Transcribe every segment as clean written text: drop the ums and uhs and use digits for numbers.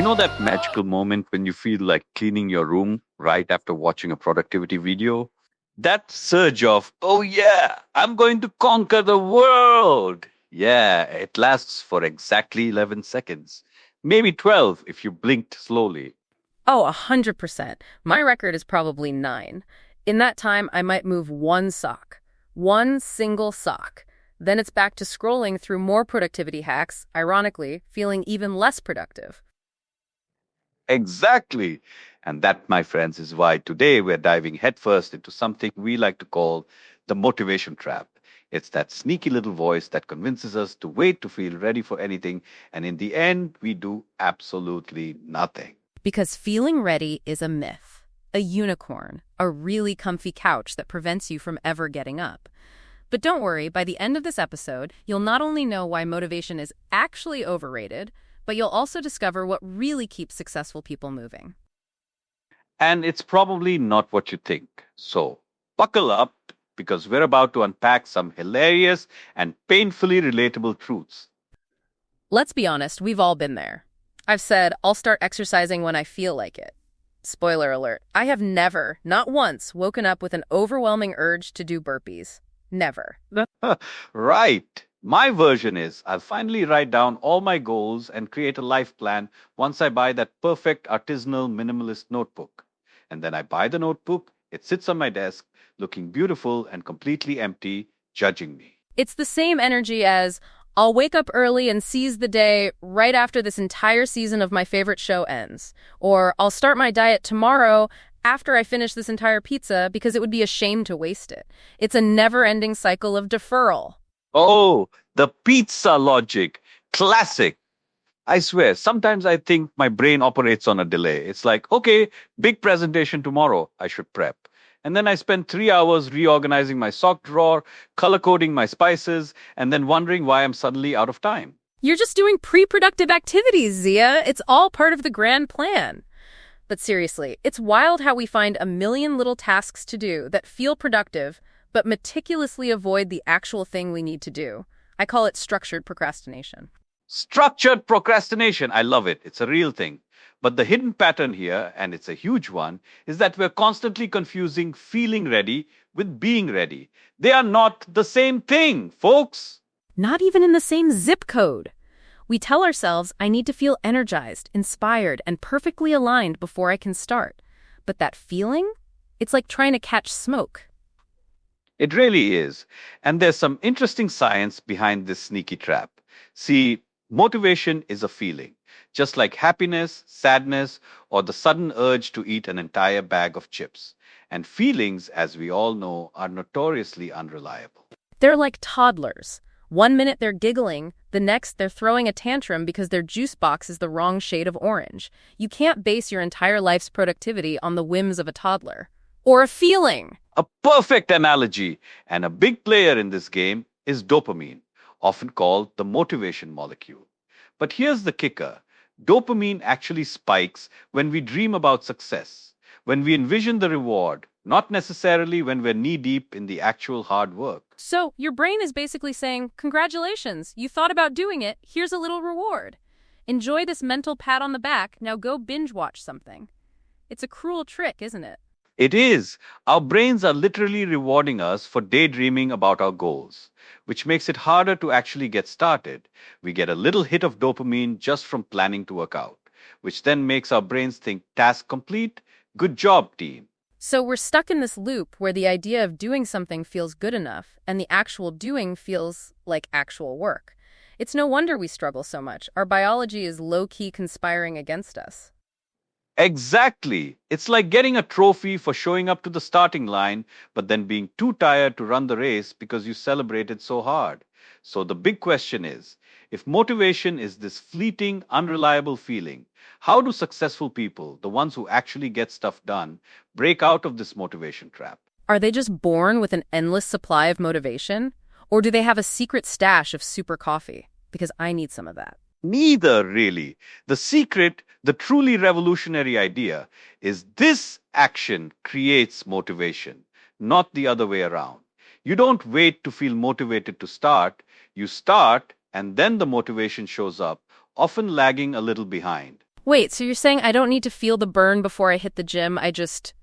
You know that magical moment when you feel like cleaning your room right after watching a productivity video? That surge of, oh yeah, I'm going to conquer the world. Yeah, it lasts for exactly 11 seconds. Maybe 12 if you blinked slowly. Oh, 100%. My record is probably 9. In that time, I might move one sock. One single sock. Then it's back to scrolling through more productivity hacks, ironically, feeling even less productive. Exactly. And that, my friends, is why today we're diving headfirst into something we like to call the motivation trap. It's that sneaky little voice that convinces us to wait to feel ready for anything, and in the end, we do absolutely nothing. Because feeling ready is a myth, a unicorn, a really comfy couch that prevents you from ever getting up. But don't worry, by the end of this episode, you'll not only know why motivation is actually overrated, but you'll also discover what really keeps successful people moving. And it's probably not what you think. So buckle up because we're about to unpack some hilarious and painfully relatable truths. Let's be honest, we've all been there. I've said, I'll start exercising when I feel like it. Spoiler alert, I have never, not once, woken up with an overwhelming urge to do burpees. Never. Right. My version is I'll finally write down all my goals and create a life plan once I buy that perfect artisanal minimalist notebook. And then I buy the notebook, it sits on my desk, looking beautiful and completely empty, judging me. It's the same energy as, I'll wake up early and seize the day right after this entire season of my favorite show ends. Or I'll start my diet tomorrow after I finish this entire pizza because it would be a shame to waste it. It's a never-ending cycle of deferral. Oh, the pizza logic. Classic. I swear, sometimes I think my brain operates on a delay. It's like, okay, big presentation tomorrow. I should prep. And then I spend 3 hours reorganizing my sock drawer, color coding my spices, and then wondering why I'm suddenly out of time. You're just doing pre-productive activities, Zia. It's all part of the grand plan. But seriously, it's wild how we find a million little tasks to do that feel productive, but meticulously avoid the actual thing we need to do. I call it structured procrastination. Structured procrastination. I love it. It's a real thing. But the hidden pattern here, and it's a huge one, is that we're constantly confusing feeling ready with being ready. They are not the same thing, folks. Not even in the same zip code. We tell ourselves, I need to feel energized, inspired, and perfectly aligned before I can start. But that feeling? It's like trying to catch smoke. It really is. And there's some interesting science behind this sneaky trap. See, motivation is a feeling, just like happiness, sadness, or the sudden urge to eat an entire bag of chips. And feelings, as we all know, are notoriously unreliable. They're like toddlers. 1 minute they're giggling, the next they're throwing a tantrum because their juice box is the wrong shade of orange. You can't base your entire life's productivity on the whims of a toddler. Or a feeling. A perfect analogy, and a big player in this game is dopamine, often called the motivation molecule. But here's the kicker: dopamine actually spikes when we dream about success, when we envision the reward, not necessarily when we're knee deep in the actual hard work. So your brain is basically saying, congratulations, you thought about doing it, here's a little reward. Enjoy this mental pat on the back, now go binge watch something. It's a cruel trick, isn't it? It is. Our brains are literally rewarding us for daydreaming about our goals, which makes it harder to actually get started. We get a little hit of dopamine just from planning to work out, which then makes our brains think task complete, good job, team. So we're stuck in this loop where the idea of doing something feels good enough and the actual doing feels like actual work. It's no wonder we struggle so much. Our biology is low-key conspiring against us. Exactly. It's like getting a trophy for showing up to the starting line, but then being too tired to run the race because you celebrated so hard. So the big question is, if motivation is this fleeting, unreliable feeling, how do successful people, the ones who actually get stuff done, break out of this motivation trap? Are they just born with an endless supply of motivation? Or do they have a secret stash of super coffee? Because I need some of that. Neither, really. The secret, the truly revolutionary idea, is this action creates motivation, not the other way around. You don't wait to feel motivated to start. You start, and then the motivation shows up, often lagging a little behind. Wait, so you're saying I don't need to feel the burn before I hit the gym, I just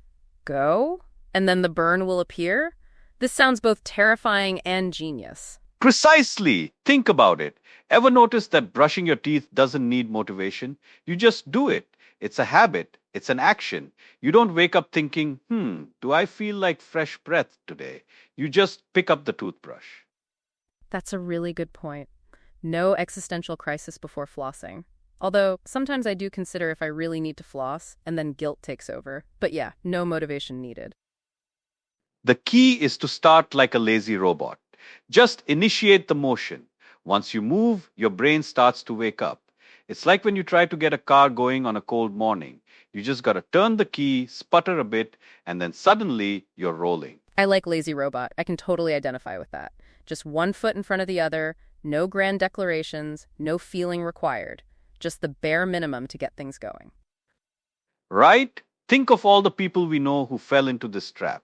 go? And then the burn will appear? This sounds both terrifying and genius. Precisely. Think about it. Ever notice that brushing your teeth doesn't need motivation? You just do it. It's a habit, it's an action. You don't wake up thinking, do I feel like fresh breath today? You just pick up the toothbrush. That's a really good point. No existential crisis before flossing. Although, sometimes I do consider if I really need to floss, and then guilt takes over. But yeah, no motivation needed. The key is to start like a lazy robot. Just initiate the motion. Once you move, your brain starts to wake up. It's like when you try to get a car going on a cold morning. You just gotta turn the key, sputter a bit, and then suddenly you're rolling. I like lazy robot. I can totally identify with that. Just one foot in front of the other, no grand declarations, no feeling required. Just the bare minimum to get things going. Right? Think of all the people we know who fell into this trap.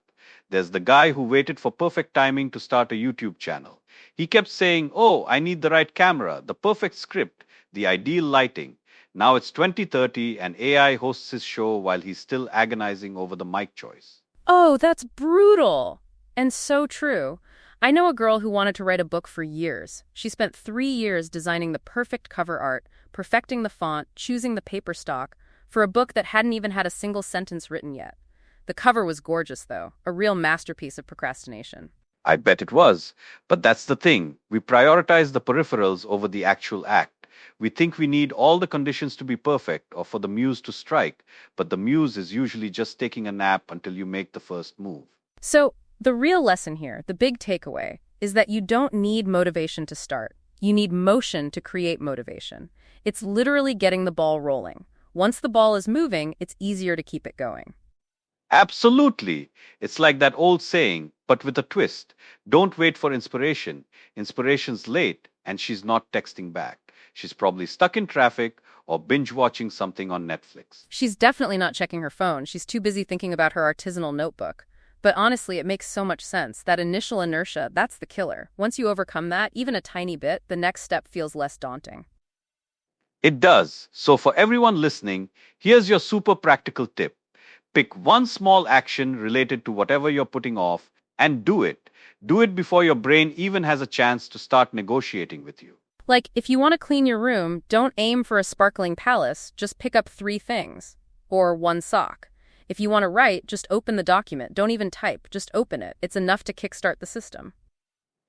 There's the guy who waited for perfect timing to start a YouTube channel. He kept saying, "Oh, I need the right camera, the perfect script, the ideal lighting." Now it's 2030 and AI hosts his show while he's still agonizing over the mic choice. Oh, that's brutal. And so true. I know a girl who wanted to write a book for years. She spent 3 years designing the perfect cover art, perfecting the font, choosing the paper stock, for a book that hadn't even had a single sentence written yet. The cover was gorgeous, though, a real masterpiece of procrastination. I bet it was. But that's the thing. We prioritize the peripherals over the actual act. We think we need all the conditions to be perfect or for the muse to strike, but the muse is usually just taking a nap until you make the first move. So, the real lesson here, the big takeaway, is that you don't need motivation to start. You need motion to create motivation. It's literally getting the ball rolling. Once the ball is moving, it's easier to keep it going. Absolutely. It's like that old saying, but with a twist. Don't wait for inspiration. Inspiration's late and she's not texting back. She's probably stuck in traffic or binge watching something on Netflix. She's definitely not checking her phone. She's too busy thinking about her artisanal notebook. But honestly, it makes so much sense. That initial inertia, that's the killer. Once you overcome that, even a tiny bit, the next step feels less daunting. It does. So, for everyone listening, here's your super practical tip. Pick one small action related to whatever you're putting off and do it. Do it before your brain even has a chance to start negotiating with you. Like, if you want to clean your room, don't aim for a sparkling palace, just pick up 3 things. Or 1 sock. If you want to write, just open the document. Don't even type, just open it. It's enough to kickstart the system.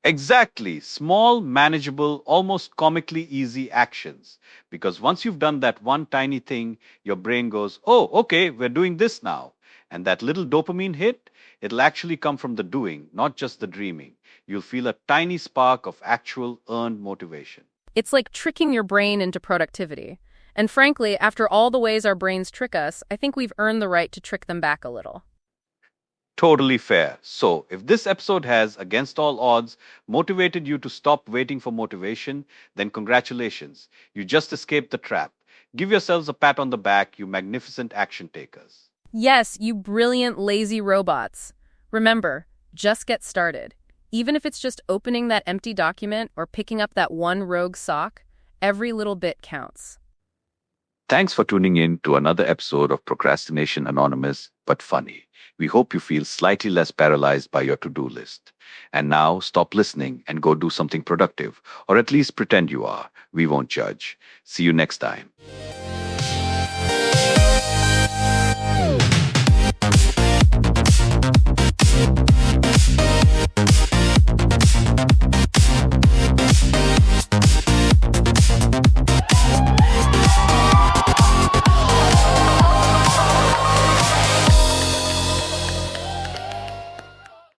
Exactly. Small, manageable, almost comically easy actions. Because once you've done that one tiny thing, your brain goes, "Oh, okay, we're doing this now." And that little dopamine hit, it'll actually come from the doing, not just the dreaming. You'll feel a tiny spark of actual earned motivation. It's like tricking your brain into productivity. And frankly, after all the ways our brains trick us, I think we've earned the right to trick them back a little. Totally fair. So, if this episode has, against all odds, motivated you to stop waiting for motivation, then congratulations. You just escaped the trap. Give yourselves a pat on the back, you magnificent action takers. Yes, you brilliant, lazy robots. Remember, just get started. Even if it's just opening that empty document or picking up that one rogue sock, every little bit counts. Thanks for tuning in to another episode of Procrastination Anonymous, but funny. We hope you feel slightly less paralyzed by your to-do list. And now stop listening and go do something productive, or at least pretend you are. We won't judge. See you next time.